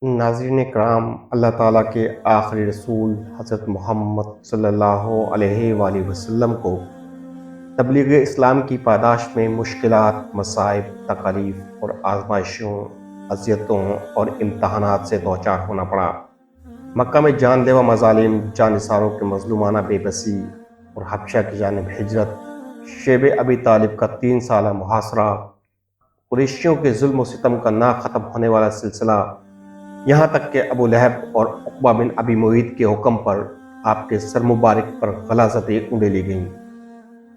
ناظرین کرام، اللہ تعالیٰ کے آخری رسول حضرت محمد صلی اللہ علیہ وآلہ وسلم کو تبلیغ اسلام کی پاداش میں مشکلات، مصائب، تکالیف اور آزمائشوں، اذیتوں اور امتحانات سے دوچار ہونا پڑا۔ مکہ میں جان لیوا مظالم، جانثاروں کے مظلومانہ بے بسی اور حبشہ کی جانب ہجرت، شیب ابی طالب کا 3 سالہ محاصرہ، قریشیوں کے ظلم و ستم کا نہ ختم ہونے والا سلسلہ، یہاں تک کہ ابو لہب اور عقبہ بن ابی معیط کے حکم پر آپ کے سر مبارک پر غلاظتِ اونڈے گئیں۔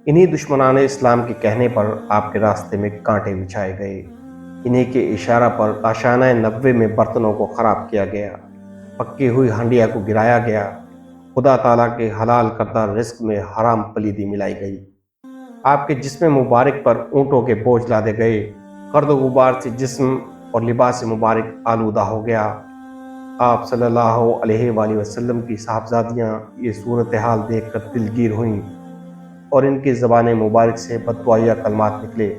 انہی دشمنان اسلام کے کہنے پر آپ کے راستے میں کانٹے بچھائے گئے۔ انہی کے اشارہ پر کاشانہ 90 میں برتنوں کو خراب کیا گیا، پکی ہوئی ہنڈیا کو گرایا گیا، خدا تعالیٰ کے حلال کردہ رزق میں حرام پلیدی ملائی گئی۔ آپ کے جسم مبارک پر اونٹوں کے بوجھ لادے گئے، گرد و غبار سے جسم اور لباس مبارک آلودہ ہو گیا۔ آپ صلی اللہ علیہ وآلہ وسلم کی صاحبزادیاں یہ صورتحال دیکھ کر دلگیر ہوئیں اور ان کی زبان مبارک سے بددعائیہ کلمات نکلے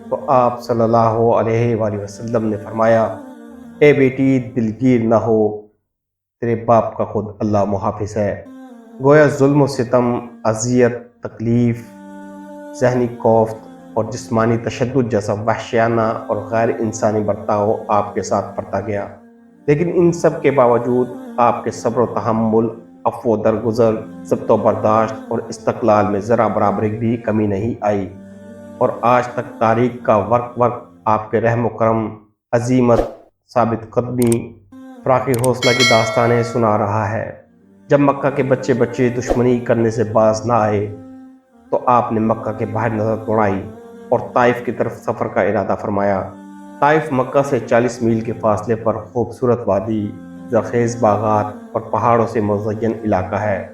تو آپ صلی اللہ علیہ وآلہ وسلم نے فرمایا، اے بیٹی دلگیر نہ ہو، تیرے باپ کا خود اللہ محافظ ہے۔ گویا ظلم و ستم، اذیت، تکلیف، ذہنی کوفت اور جسمانی تشدد جیسا وحشیانہ اور غیر انسانی برتاؤ آپ کے ساتھ برتا گیا، لیکن ان سب کے باوجود آپ کے صبر و تحمل، عفو و درگزر، ضبط و برداشت اور استقلال میں ذرا برابر بھی کمی نہیں آئی، اور آج تک تاریخ کا ورق ورق آپ کے رحم و کرم، عزیمت، ثابت قدمی، فراخی حوصلہ کی داستانیں سنا رہا ہے۔ جب مکہ کے بچے دشمنی کرنے سے باز نہ آئے تو آپ نے مکہ کے باہر نظر دوڑائی اور طائف کی طرف سفر کا ارادہ فرمایا۔ طائف مکہ سے 40 میل کے فاصلے پر خوبصورت وادی، زرخیز باغات اور پہاڑوں سے مزین علاقہ ہے۔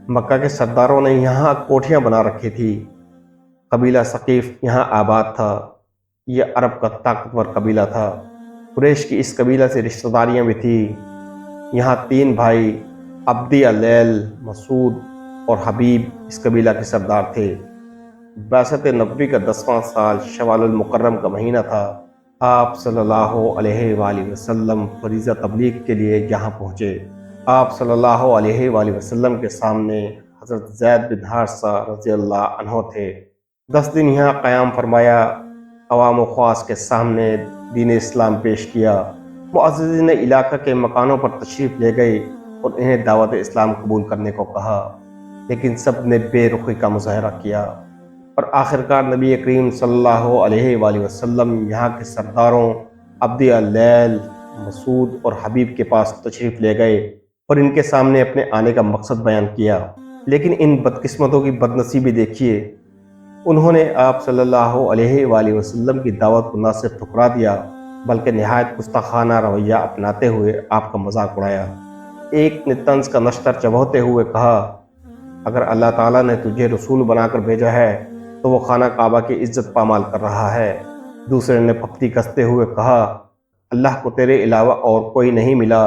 مکہ کے سرداروں نے یہاں کوٹھیاں بنا رکھی تھی۔ قبیلہ ثقیف یہاں آباد تھا۔ یہ عرب کا طاقتور قبیلہ تھا۔ قریش کی اس قبیلہ سے رشتہ داریاں بھی تھیں۔ یہاں 3 بھائی عبدی اللیل، مسعود اور حبیب اس قبیلہ کے سردار تھے۔ بعثت نبوی کا 10واں سال شوال المکرم کا مہینہ تھا۔ آپ صلی اللہ علیہ وآلہ وسلم فریضہ تبلیغ کے لیے یہاں پہنچے۔ آپ صلی اللہ علیہ وآلہ وسلم کے سامنے حضرت زید بن حارثہ رضی اللہ عنہ تھے۔ 10 دن یہاں قیام فرمایا، عوام و خواص کے سامنے دین اسلام پیش کیا۔ معززین علاقہ کے مکانوں پر تشریف لے گئے اور انہیں دعوت اسلام قبول کرنے کو کہا، لیکن سب نے بے رخی کا مظاہرہ کیا، اور آخرکار نبی کریم صلی اللہ علیہ وآلہ وسلم یہاں کے سرداروں عبدی اللیل، مسعود اور حبیب کے پاس تشریف لے گئے اور ان کے سامنے اپنے آنے کا مقصد بیان کیا۔ لیکن ان بدقسمتوں کی بدنصیبی دیکھیے، انہوں نے آپ صلی اللہ علیہ وآلہ وسلم کی دعوت کو نہ صرف ٹھکرا دیا بلکہ نہایت گستاخانہ رویہ اپناتے ہوئے آپ کا مذاق اڑایا۔ ایک نے طنز کا نشتر چبوتے ہوئے کہا، اگر اللہ تعالیٰ نے تجھے رسول بنا کر بھیجا ہے تو وہ خانہ کعبہ کی عزت پامال کر رہا ہے۔ دوسرے نے پھپتی کستے ہوئے کہا، اللہ کو تیرے علاوہ اور کوئی نہیں ملا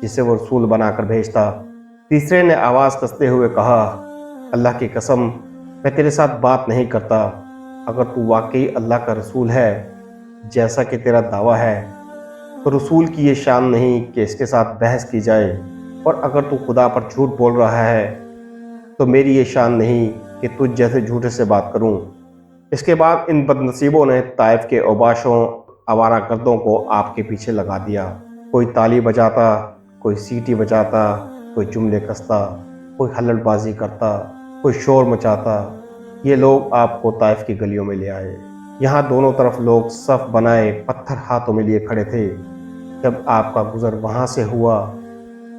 جسے وہ رسول بنا کر بھیجتا۔ تیسرے نے آواز کستے ہوئے کہا، اللہ کی قسم، میں تیرے ساتھ بات نہیں کرتا۔ اگر تو واقعی اللہ کا رسول ہے جیسا کہ تیرا دعویٰ ہے تو رسول کی یہ شان نہیں کہ اس کے ساتھ بحث کی جائے، اور اگر تو خدا پر جھوٹ بول رہا ہے تو میری یہ شان نہیں کہ تجھ جیسے جھوٹے سے بات کروں۔ اس کے بعد ان بدنصیبوں نے طائف کے اوباشوں، آوارہ گردوں کو آپ کے پیچھے لگا دیا۔ کوئی تالی بجاتا، کوئی سیٹی بجاتا، کوئی جملے کستا، کوئی ہلڑ بازی کرتا، کوئی شور مچاتا۔ یہ لوگ آپ کو طائف کی گلیوں میں لے آئے۔ یہاں دونوں طرف لوگ صف بنائے پتھر ہاتھوں میں لیے کھڑے تھے۔ جب آپ کا گزر وہاں سے ہوا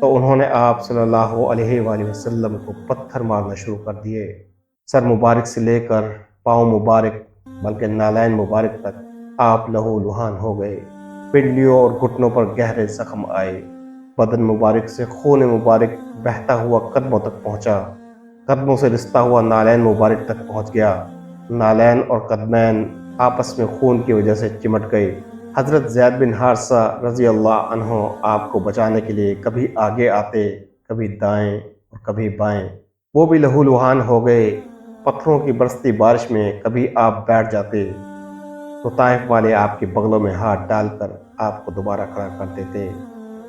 تو انہوں نے آپ صلی اللہ علیہ وآلہ وسلم کو پتھر مارنا شروع کر دیے۔ سر مبارک سے لے کر پاؤں مبارک بلکہ نالین مبارک تک آپ لہو لہان ہو گئے۔ پنڈلیوں اور گھٹنوں پر گہرے زخم آئے۔ بدن مبارک سے خون مبارک بہتا ہوا قدموں تک پہنچا۔ قدموں سے رستا ہوا نالین مبارک تک پہنچ گیا۔ نالین اور قدمین آپس میں خون کی وجہ سے چمٹ گئے۔ حضرت زید بن حارثہ رضی اللہ عنہ آپ کو بچانے کے لیے کبھی آگے آتے، کبھی دائیں اور کبھی بائیں۔ وہ بھی لہو لہان ہو گئے۔ پتھروں کی برستی بارش میں کبھی آپ بیٹھ جاتے تو طائف والے آپ کے بغلوں میں ہاتھ ڈال کر آپ کو دوبارہ کھڑا کر دیتے۔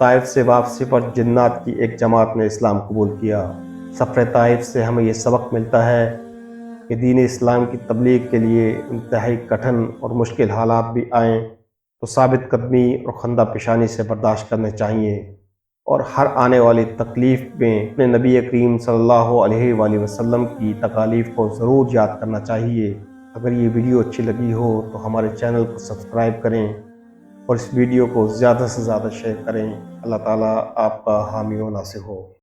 طائف سے واپسی پر جنات کی ایک جماعت نے اسلام قبول کیا۔ سفر طائف سے ہمیں یہ سبق ملتا ہے کہ دین اسلام کی تبلیغ کے لیے انتہائی کٹھن اور مشکل حالات بھی آئیں تو ثابت قدمی اور خندہ پیشانی سے برداشت کرنے چاہیے، اور ہر آنے والی تکلیف میں اپنے نبی کریم صلی اللہ علیہ وآلہ وسلم کی تکالیف کو ضرور یاد کرنا چاہیے۔ اگر یہ ویڈیو اچھی لگی ہو تو ہمارے چینل کو سبسکرائب کریں اور اس ویڈیو کو زیادہ سے زیادہ شیئر کریں۔ اللہ تعالیٰ آپ کا حامی و ناصر ہو۔